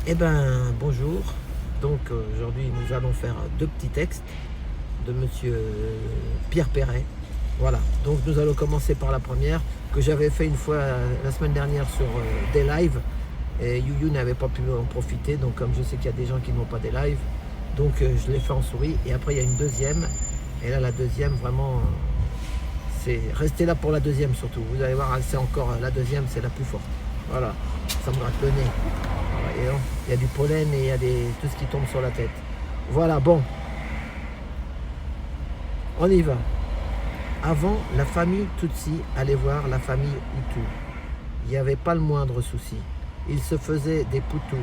Eh ben, bonjour. Donc aujourd'hui, nous allons faire deux petits textes de monsieur Pierre Perret. Voilà. Donc nous allons commencer par la première que j'avais fait une fois la semaine dernière sur des lives. Et Youyou n'avait pas pu en profiter. Donc comme je sais qu'il y a des gens qui n'ont pas des lives, donc je l'ai fait en souris. Et après, il y a une deuxième. Et là, la deuxième, vraiment, c'est restez là pour la deuxième surtout. Vous allez voir, c'est encore la deuxième, c'est la plus forte. Voilà. Ça me gratte le nez. Et non, il y a du pollen et il y a tout ce qui tombe sur la tête. Voilà, bon. On y va. Avant, la famille Tutsi allait voir la famille Hutu. Il n'y avait pas le moindre souci. Ils se faisaient des poutous.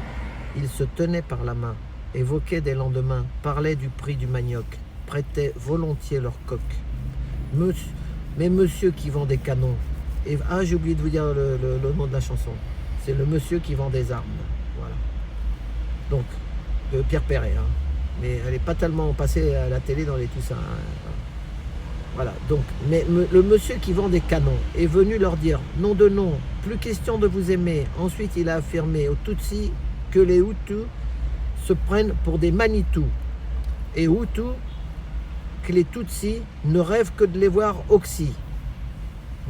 Ils se tenaient par la main, évoquaient des lendemains, parlaient du prix du manioc, prêtaient volontiers leur coq. Mais monsieur qui vend des canons. Ah, j'ai oublié de vous dire le nom de la chanson. C'est le monsieur qui vend des armes. Voilà. Donc, de Pierre Perret. Hein. Mais elle n'est pas tellement passée à la télé dans les Toussins. Hein. Voilà. Donc, mais le monsieur qui vend des canons est venu leur dire nom de nom, plus question de vous aimer. Ensuite, il a affirmé aux Tutsis que les Hutus se prennent pour des Manitou. Et Hutus, que les Tutsis ne rêvent que de les voir oxy.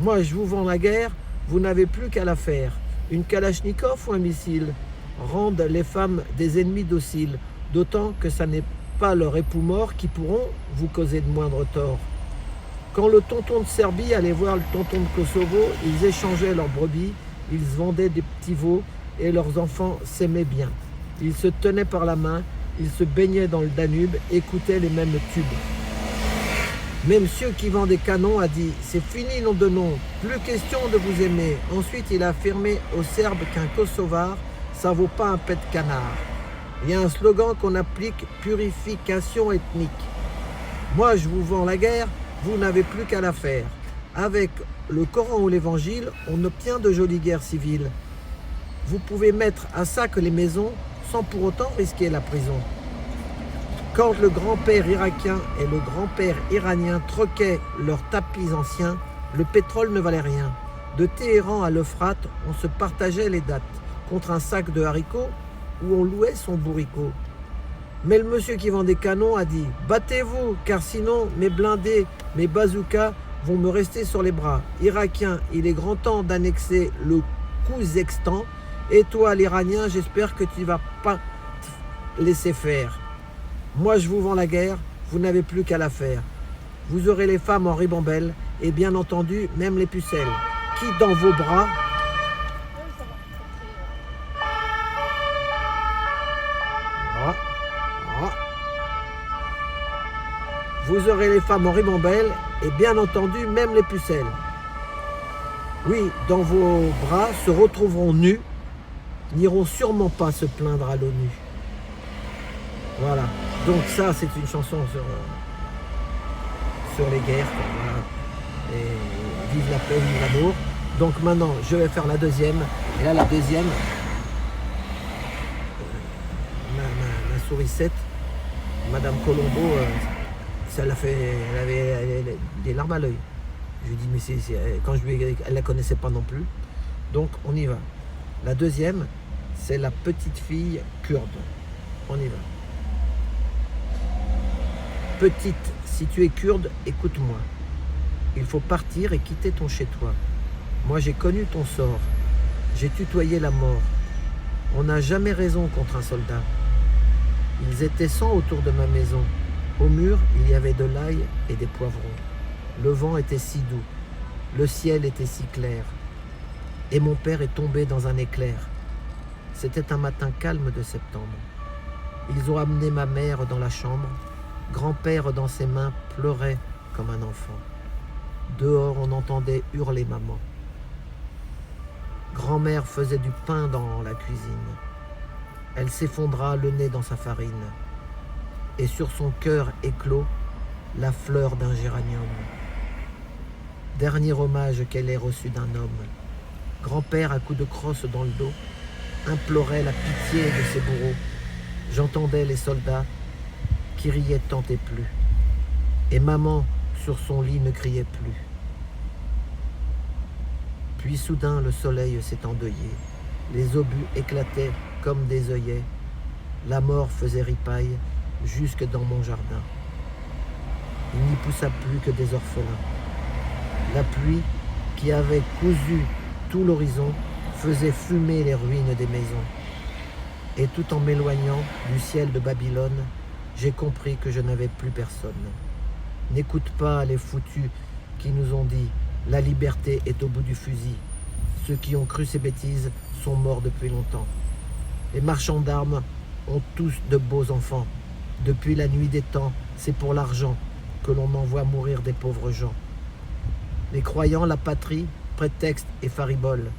Moi, je vous vends la guerre, vous n'avez plus qu'à la faire. Une kalachnikov ou un missile rendent les femmes des ennemis dociles, d'autant que ça n'est pas leur époux mort qui pourront vous causer de moindre tort. Quand le tonton de Serbie allait voir le tonton de Kosovo, ils échangeaient leurs brebis, ils se vendaient des petits veaux et leurs enfants s'aimaient bien. Ils se tenaient par la main, ils se baignaient dans le Danube, écoutaient les mêmes tubes. Mais monsieur qui vend des canons a dit « C'est fini, nom de nom, plus question de vous aimer ». Ensuite, il a affirmé aux Serbes qu'un Kosovar, ça vaut pas un pet de canard. Il y a un slogan qu'on applique « Purification ethnique ». Moi, je vous vends la guerre, vous n'avez plus qu'à la faire. Avec le Coran ou l'Évangile, on obtient de jolies guerres civiles. Vous pouvez mettre à sac les maisons sans pour autant risquer la prison. Quand le grand-père irakien et le grand-père iranien troquaient leurs tapis anciens, le pétrole ne valait rien. De Téhéran à l'Euphrate, on se partageait les dattes contre un sac de haricots où on louait son bourricot. Mais le monsieur qui vend des canons a dit « Battez-vous, car sinon mes blindés, mes bazookas vont me rester sur les bras. Irakien, il est grand temps d'annexer le Kouzestan. Et toi, l'Iranien, j'espère que tu ne vas pas te laisser faire. Moi, je vous vends la guerre, vous n'avez plus qu'à la faire. Vous aurez les femmes en ribambelle et bien entendu, même les pucelles, qui dans vos bras... Vous aurez les femmes en ribambelle et bien entendu même les pucelles. Oui, dans vos bras se retrouveront nus, n'iront sûrement pas se plaindre à l'ONU. Voilà, donc ça c'est une chanson sur les guerres. Voilà. Et vive la paix, vive l'amour. Donc maintenant je vais faire la deuxième. Et là la deuxième, ma sourisette, Madame Colombo, elle avait des larmes à l'œil. Je lui dis mais quand elle la connaissait pas non plus. Donc on y va. La deuxième, c'est la petite fille kurde. On y va. Petite, si tu es kurde, écoute-moi. Il faut partir et quitter ton chez-toi. Moi j'ai connu ton sort. J'ai tutoyé la mort. On n'a jamais raison contre un soldat. Ils étaient 100 autour de ma maison. Au mur, il y avait de l'ail et des poivrons. Le vent était si doux, le ciel était si clair. Et mon père est tombé dans un éclair. C'était un matin calme de septembre. Ils ont amené ma mère dans la chambre. Grand-père dans ses mains pleurait comme un enfant. Dehors, on entendait hurler maman. Grand-mère faisait du pain dans la cuisine. Elle s'effondra le nez dans sa farine. Et sur son cœur éclos la fleur d'un géranium. Dernier hommage qu'elle ait reçu d'un homme. Grand-père, à coups de crosse dans le dos, implorait la pitié de ses bourreaux. J'entendais les soldats qui riaient tant et plus. Et maman, sur son lit, ne criait plus. Puis soudain, le soleil s'est endeuillé. Les obus éclataient comme des œillets. La mort faisait ripaille jusque dans mon jardin. Il n'y poussa plus que des orphelins. La pluie, qui avait cousu tout l'horizon, faisait fumer les ruines des maisons. Et tout en m'éloignant du ciel de Babylone, j'ai compris que je n'avais plus personne. N'écoute pas les foutus qui nous ont dit « La liberté est au bout du fusil ». Ceux qui ont cru ces bêtises sont morts depuis longtemps. Les marchands d'armes ont tous de beaux enfants. Depuis la nuit des temps, c'est pour l'argent que l'on envoie mourir des pauvres gens. Les croyants, la patrie, prétexte et faribole.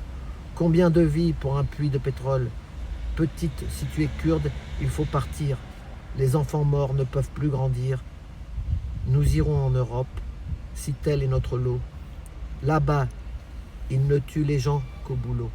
Combien de vies pour un puits de pétrole? Petite, si tu es kurde, il faut partir. Les enfants morts ne peuvent plus grandir. Nous irons en Europe, si tel est notre lot. Là-bas, ils ne tuent les gens qu'au boulot.